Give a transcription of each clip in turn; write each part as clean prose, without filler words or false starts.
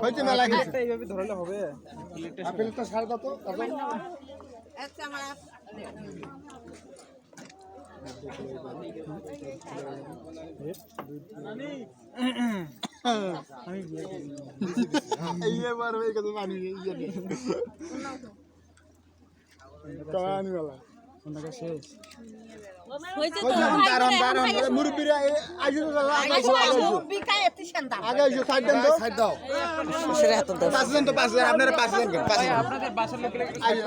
হয়েছে মেলা গেছে এইভাবে ধরলে হবে আপেলটা সার দাও তো আচ্ছা আমার আমি ये बार में कदम पानी ये कहानी वाला उनका शेष হইছে তো দাঁড়ান দাঁড়ান মুরব্বিরা আইজো আগে আইজো সাইড দেন তো সাইড দাও সেটা হাত দাও পাঁচ জন তো পাঁচ জন আপনারা পাঁচ জন করেন আপনাদের বাসার লোকগুলো আগে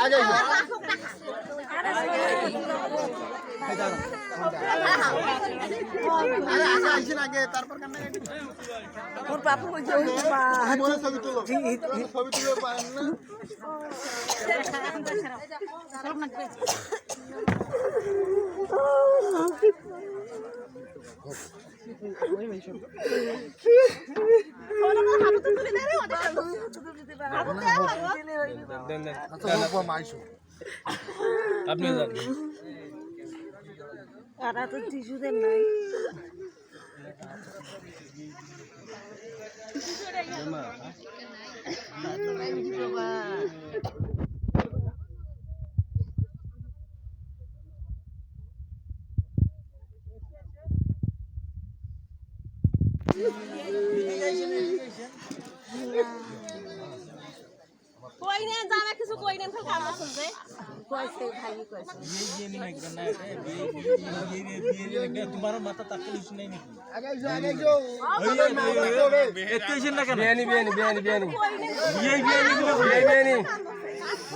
আগে আগে আরে আগে আইছেন আগে তারপর কান্না ওর বাপু কইছে ওই মনে ছবি তুলো ছবি তুলো পারেন না আপনি আর তো টিস্যু দেন নাই कोई नहीं जाना किसी कोई नहीं फिर काम सुन दे कोई से भाई कोई ये नहीं करना है ये तुम्हारा माता तक कुछ नहीं आगे जो इतने ना करना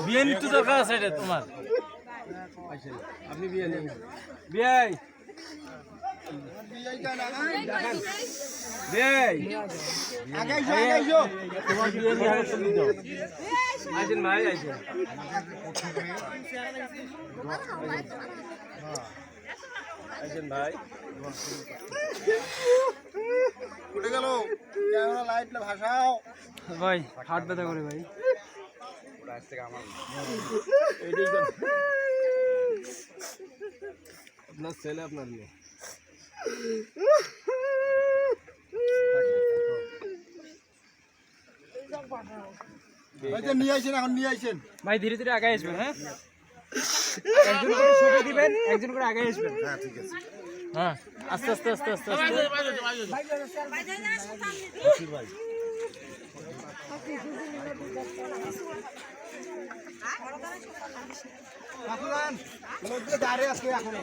बियानी तो दरकार है तुम्हार अपनी बियानी बियाई आगे जो तुम्हार बियानी आगे चल जाओ आजन भाई आइए आजन भाई उठे गलो कैमरा लाइट ले भाषाओ भाई हाथ ব্যথা করে ভাই ওটা আজকে আমার এইটাই তো আপনার ছেলে আপনার নিয়ে ভাই নিয়ে আইছেন এখন নিয়ে আইছেন ভাই ধীরে ধীরে আগে আসবেন হ্যাঁ একজন করে ছবি দিবেন একজন করে আগে আসবেন হ্যাঁ ঠিক আছে হ্যাঁ আস্তে আস্তে আস্তে আস্তে ভাই কাকুলান লোকে দাঁড়িয়ে আছে এখন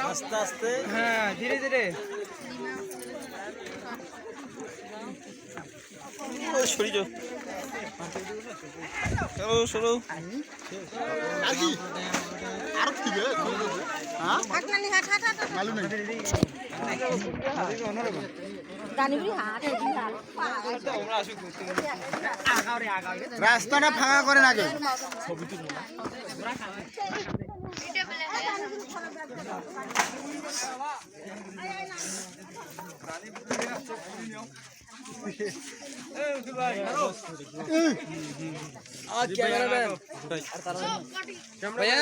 আস্তে আস্তে হ্যাঁ ধীরে ধীরে সরি যাও চলো চলো আজি আর কি রে হ্যাঁ হাটনানি হাট হাট হাট মালুম নাই গানিবি হাট এই হাট আমরা আসি আগাওরে আগাও রাস্তাটা ফাঁকা করেন আগে ছবি তুলো না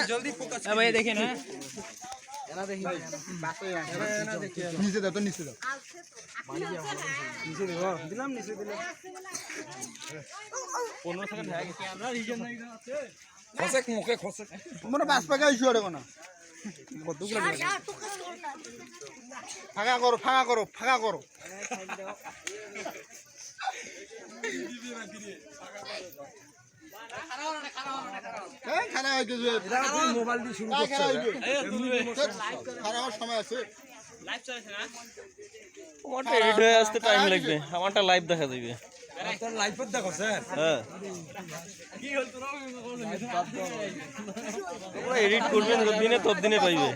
जल्दी फोकस भैया देखिए ना नीचे दो तो नीचे दो नीचे देखो दिलाम नीचे दिलाम 15 सेकंड है कैमरा रीजन नहीं আছে খসক মুখে খসক তোমরা পাঁচ পাকা ইস্যু আরে কোনা কতগুলো ফাঁকা করো ফাঁকা করো ফাঁকা করো এই খানা হইছে এটা তুমি মোবাইল দিয়ে শুরু করছো খানা হওয়ার সময় আছে লাইভ চলছে না আমারটা এডিট হয়ে আসতে টাইম লাগবে আমারটা লাইভ দেখা যাবে তোর লাইভ পড় দেখো স্যার হ্যাঁ কি হল তোরা তোমরা এডিট করবেন দিনে তোর দিনে পাইবে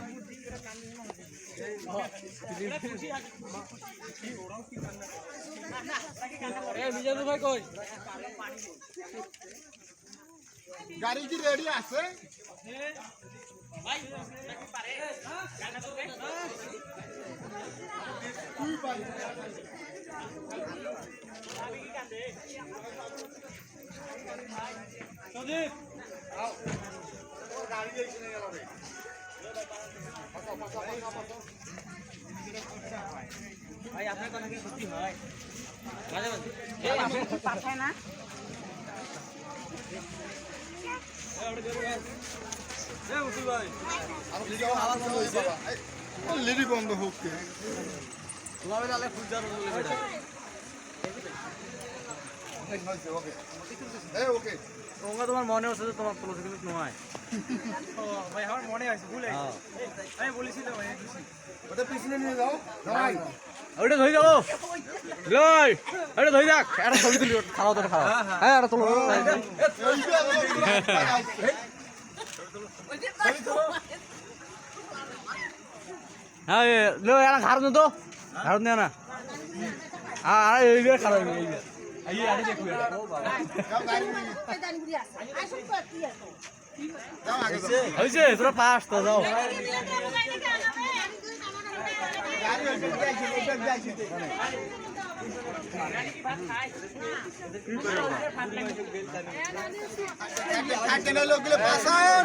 এ মিজানুর ভাই কই গাড়ি কি রেডি আছে ভাই পারে গানা তো তুই পারে আমি কি কাঁদে সদীপ আও ওর গাড়ি যাইছে না গেল রে ভাই আপনার কথা কি সত্যি হয় মাঝে মাঝে পাঠায় না লিডি বন্ধ হোক ওকে তোমার মনে হচ্ছে যে তোমার তুলসী কিন্তু নয় ভাই আমার মনে আছে ভুলে আমি বলেছিলাম ওটা পিছনে নিয়ে যাও ভাই ওটা ধরে যাবো লই ওটা ধরে যাক একটা ছবি তুলি খাওয়া তো খাওয়া হ্যাঁ এটা তুলো হ্যাঁ লো এরা ঘাড় নো তো ঘাড় নে না আর এই যে খারাপ এই যে এই আরে দেখো হইছে তোরা পাস তো যাও লোকগুলো পাসান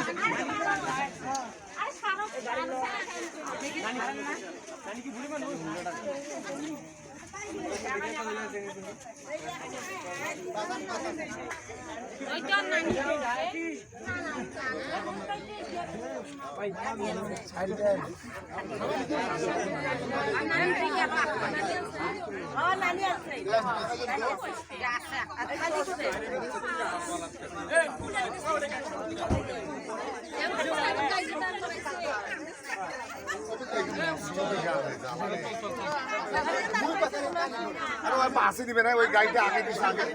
পাশে দিবে না ওই গাড়িটা আগে দিচ্ছে আগে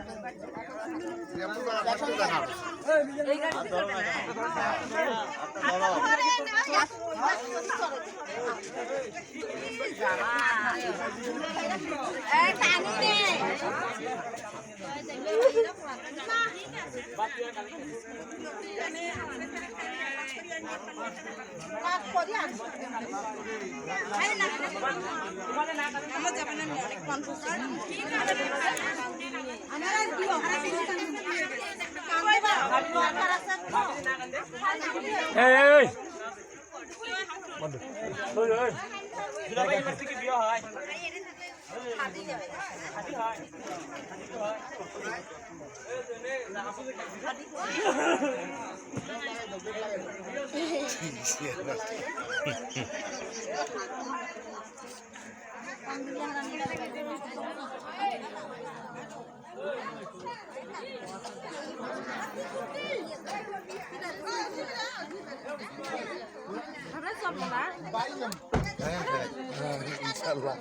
ইনশাআল্লাহ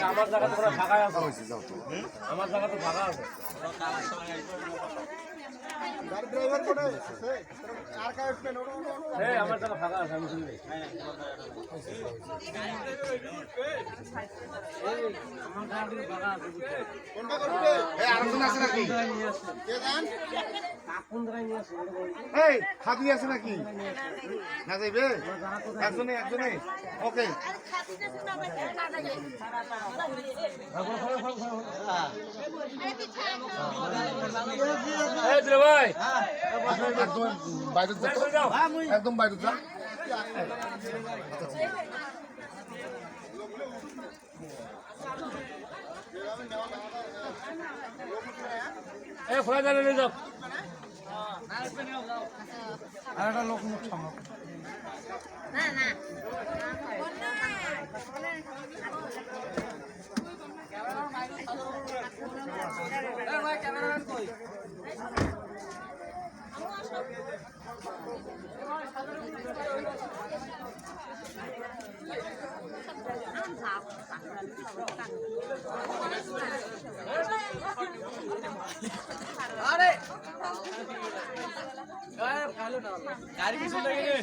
আমার জায়গা তো ফাঁকা আছে আমার জায়গা তো ফাঁকা আছে গাড়ি ড্রাইভার কোনে আছে আর কার প্লেন ওটা এই আমার জায়গা ফাঁকা আছে আমি শুনি আমার জায়গা তো ফাঁকা আছে কোনটা করবে এই আরেকজন আছে নাকি কে জান কোন জায়গায় নিয়ে আসে এই খাদি আছে নাকি না যাইবে একজনে ওকে এই দিলে ভাই একদম বাইরে যাও একদম বাইরে যাও এই ফোলা জানে নিয়ে যাও আর একটা লোক মুখ সামনে না না ক্যামেরাম্যান কই আরে ভালো না গাড়ি কিছু লাগে